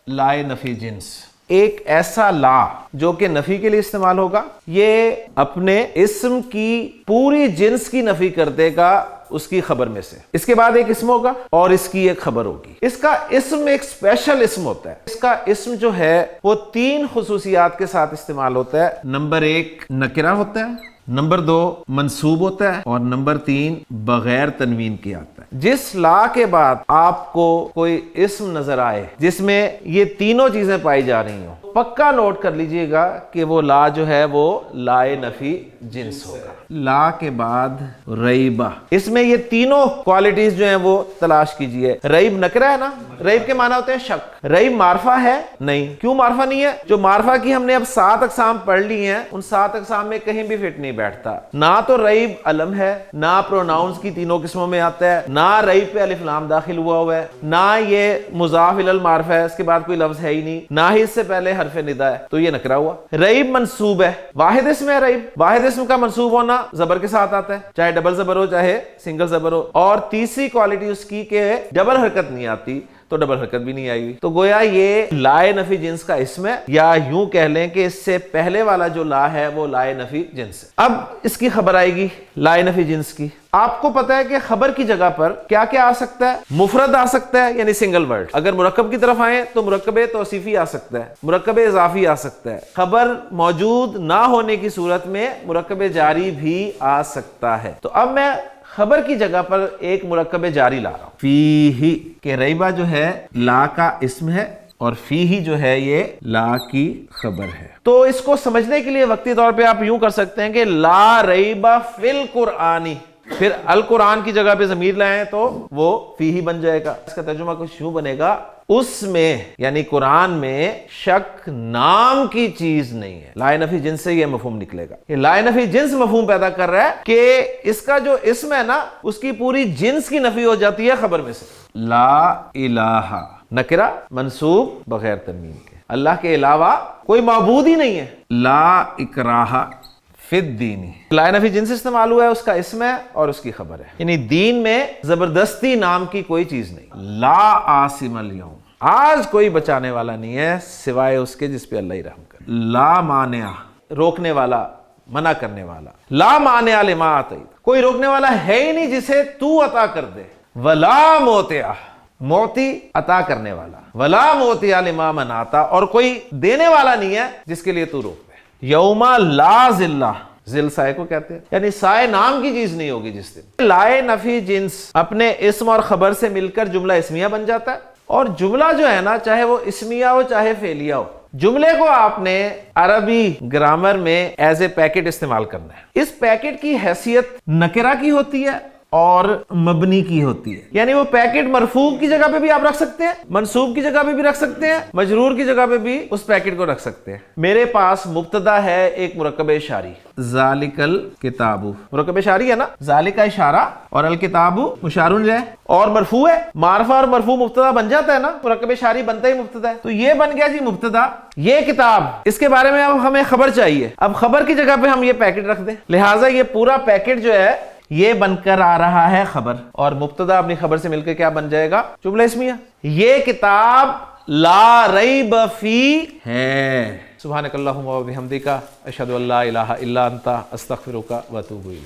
لائے نفی جنس، ایک ایسا لا جو کہ نفی کے لیے استعمال ہوگا، یہ اپنے اسم کی پوری جنس کی نفی کر دے گا اس کی خبر میں سے۔ اس کے بعد ایک اسم ہوگا اور اس کی ایک خبر ہوگی۔ اس کا اسم ایک اسپیشل اسم ہوتا ہے۔ اس کا اسم جو ہے وہ 3 خصوصیات کے ساتھ استعمال ہوتا ہے۔ نمبر 1 نکرہ ہوتا ہے، نمبر 2 منصوب ہوتا ہے، اور نمبر 3 بغیر تنوین کے آتا ہے۔ جس لا کے بعد آپ کو کوئی اسم نظر آئے جس میں یہ تینوں چیزیں پائی جا رہی ہوں، پکا نوٹ کر لیجئے گا کہ وہ لا جو ہے وہ لائے نفی جنس ہوگا۔ لا کے بعد ریبہ، اس میں یہ تینوں کوالٹیز جو ہیں وہ تلاش کیجئے۔ ریب نکرہ ہے نا، ریب کے معنی ہوتے ہیں شک۔ ریب معرفہ ہے؟ نہیں۔ کیوں معرفہ نہیں ہے؟ جو معرفہ کی ہم نے اب 7 اقسام پڑھ لی ہیں، ان 7 اقسام میں کہیں بھی فٹ نہیں بیٹھتا۔ نہ تو ریب علم ہے، نہ پروناؤنز کی تینوں قسموں میں آتا ہے، نہ ریب پہ الف لام داخل ہوا ہے، نہ یہ مضاف الی المعرفہ ہے، اس کے بعد کوئی لفظ ہے ہی نہیں، نہ ہی اس سے پہلے حرف ندا ہے، تو یہ نکرہ ہوا۔ ریب منصوب ہے، واحد اسم ہے ریب، واحد اسم کا منصوب ہونا زبر کے ساتھ آتا ہے، چاہے ڈبل زبر ہو چاہے سنگل زبر ہو، اور تیسری کوالٹی اس کی کہ ڈبل حرکت نہیں آتی، تو ڈبل حرکت بھی نہیں آئی ہوئی، تو گویا یہ لائے نفی جنس کا اسم ہے، یا یوں کہہ لیں کہ اس سے پہلے والا جو لا ہے وہ لائے نفی جنس ہے۔ اب اس کی خبر آئے گی لائے نفی جنس کی۔ آپ کو پتا ہے کہ خبر کی جگہ پر کیا کیا آ سکتا ہے؟ مفرد آ سکتا ہے یعنی سنگل ورڈ، اگر مرکب کی طرف آئیں تو مرکب توصیفی آ سکتا ہے، مرکب اضافی آ سکتا ہے، خبر موجود نہ ہونے کی صورت میں مرکب جاری بھی آ سکتا ہے۔ تو اب میں خبر کی جگہ پر ایک مرکب جاری لا رہا ہوں، فیہ، کہ ریبہ جو ہے لا کا اسم ہے اور فیہ جو ہے یہ لا کی خبر ہے۔ تو اس کو سمجھنے کے لیے وقتی طور پہ آپ یوں کر سکتے ہیں کہ لا ریبہ فی القرآنی، پھر القرآن کی جگہ پہ ضمیر لائیں تو وہ فیہ بن جائے گا۔ اس کا ترجمہ کچھ یوں بنے گا، اس میں یعنی قرآن میں شک نام کی چیز نہیں ہے۔ لائے نفی جنس سے یہ مفہوم نکلے گا، یہ لائے نفی جنس مفہوم پیدا کر رہا ہے کہ اس کا جو اسم ہے نا اس کی پوری جنس کی نفی ہو جاتی ہے خبر میں سے۔ لا الہ نکرہ منصوب بغیر تنوین کے، اللہ کے علاوہ کوئی معبود ہی نہیں ہے۔ لا اکراہ فی الدین، لائے نفی جنس استعمال ہوا ہے، اس کا اسم ہے اور اس کی خبر ہے، یعنی دین میں زبردستی نام کی کوئی چیز نہیں۔ لا عاصم اليوم، آج کوئی بچانے والا نہیں ہے سوائے اس کے جس پہ اللہ ہی رحم کرے۔ لا مانع، روکنے والا، منع کرنے والا۔ لا مانع لما اعطیت، کوئی روکنے والا ہے ہی نہیں جسے تو عطا کر دے۔ ولا موتع، موتی عطا کرنے والا، ولا موتع لما منعت، اور کوئی دینے والا نہیں ہے جس کے لیے تو روک دے۔ یوم لا ذلہ، ذل سائے کو کہتے ہیں، یعنی سائے نام کی چیز نہیں ہوگی جس دن۔ لائے نفی جنس اپنے اسم اور خبر سے مل کر جملہ اسمیہ بن جاتا ہے، اور جملہ جو ہے نا چاہے وہ اسمیہ ہو چاہے فعلیہ ہو، جملے کو آپ نے عربی گرامر میں ایز اے پیکٹ استعمال کرنا ہے۔ اس پیکٹ کی حیثیت نکرہ کی ہوتی ہے اور مبنی کی ہوتی ہے، یعنی وہ پیکٹ مرفوع کی جگہ پہ بھی آپ رکھ سکتے ہیں، منصوب کی جگہ پہ بھی رکھ سکتے ہیں، مجرور کی جگہ پہ بھی اس پیکٹ کو رکھ سکتے ہیں۔ میرے پاس مبتدا ہے ایک مرکب اشاری، ذالک الکتاب، مرکب اشاری ہے نا، ذالک اشارہ اور الکتاب مشار الیہ، اور مرفوع ہے، معرفہ اور مرفوع مبتدا بن جاتا ہے نا، مرکب اشاری بنتا ہی مبتدا ہے، تو یہ بن گیا جی مبتدا، یہ کتاب، اس کے بارے میں اب ہمیں خبر چاہیے، اب خبر کی جگہ پہ ہم یہ پیکٹ رکھ دیں، لہٰذا یہ پورا پیکٹ جو ہے یہ بن کر آ رہا ہے خبر، اور مبتدا اپنی خبر سے مل کے کیا بن جائے گا؟ جملہ اسمیہ۔ یہ کتاب لا ریب فی ہے۔ سبحانک اللہم و بحمدک، اشہد ان لا الہ الا انت، استغفرک و اتوب الیک۔